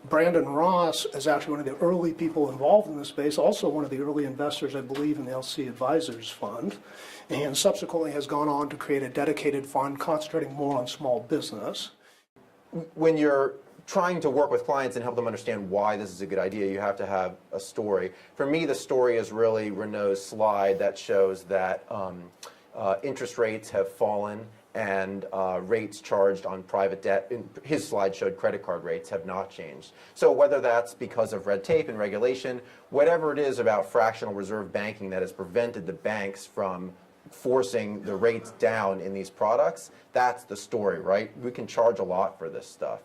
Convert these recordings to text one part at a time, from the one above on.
Brandon Ross is actually one of the early people involved in this space, also one of the early investors, I believe, in the LC Advisors Fund, and subsequently has gone on to create a dedicated fund concentrating more on small business. When you're trying to work with clients and help them understand why this is a good idea, you have to have a story. For me, the story is really Renault's slide that shows that interest rates have fallen and rates charged on private debt. His slide showed credit card rates have not changed. So whether that's because of red tape and regulation, whatever it is about fractional reserve banking that has prevented the banks from forcing the rates down in these products, that's the story, right? We can charge a lot for this stuff.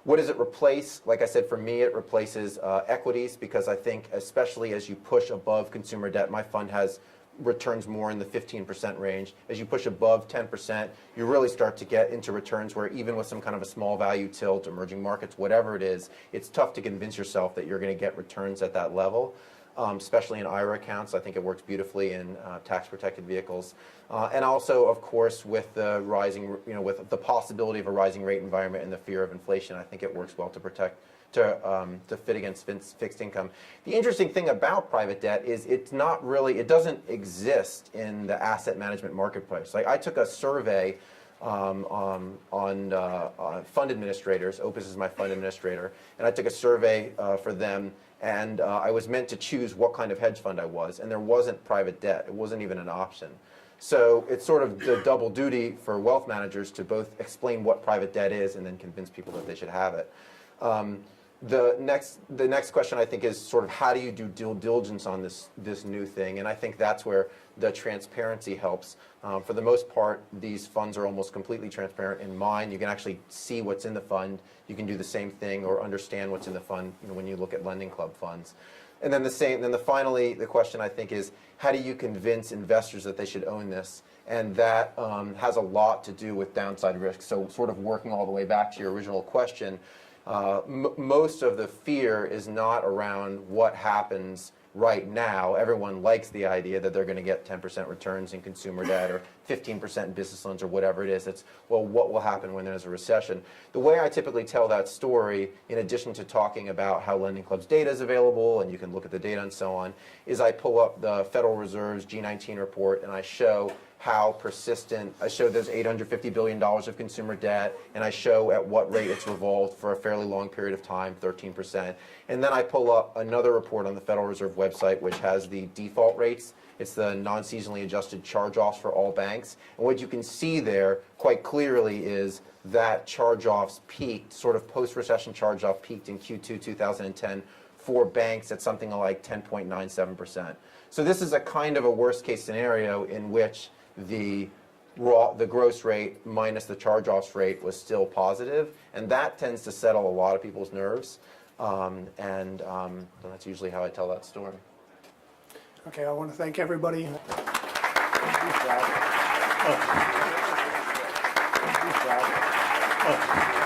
What does it replace? Like I said, for me, it replaces equities, because I think especially as you push above consumer debt, my fund has returns more in the 15% range. As you push above 10%, you really start to get into returns where even with some kind of a small value tilt, emerging markets, whatever it is, it's tough to convince yourself that you're going to get returns at that level. Especially in IRA accounts. I think it works beautifully in tax-protected vehicles. And also, of course, with the rising, with the possibility of a rising rate environment and the fear of inflation, I think it works well to protect, to fit against fixed income. The interesting thing about private debt is it's not really, it doesn't exist in the asset management marketplace. Like, I took a survey on fund administrators. Opus is my fund administrator, and I took a survey for them. And I was meant to choose what kind of hedge fund I was, and there wasn't private debt. It wasn't even an option. So it's sort of the double duty for wealth managers to both explain what private debt is and then convince people that they should have it. The next question, I think, is sort of how do you do due diligence on this new thing? And I think that's where the transparency helps. For the most part, these funds are almost completely transparent. In mine, you can actually see what's in the fund. You can do the same thing or understand what's in the fund when you look at lending club funds. And then finally, the question, I think, is how do you convince investors that they should own this? And that has a lot to do with downside risk. So sort of working all the way back to your original question, most of the fear is not around what happens right now. Everyone likes the idea that they're going to get 10% returns in consumer debt or 15% in business loans or whatever it is. It's, well, what will happen when there's a recession? The way I typically tell that story, in addition to talking about how Lending Club's data is available and you can look at the data and so on, is I pull up the Federal Reserve's G19 report and I show how persistent, I show there's $850 billion of consumer debt, and I show at what rate it's revolved for a fairly long period of time, 13%. And then I pull up another report on the Federal Reserve website which has the default rates. It's the non-seasonally adjusted charge-offs for all banks. And what you can see there quite clearly is that charge-offs peaked, sort of post-recession charge-off peaked in Q2 2010 for banks at something like 10.97%. So this is a kind of a worst-case scenario in which the gross rate minus the charge-offs rate was still positive, and that tends to settle a lot of people's nerves, and that's usually how I tell that story. Okay, I want to thank everybody. Oh.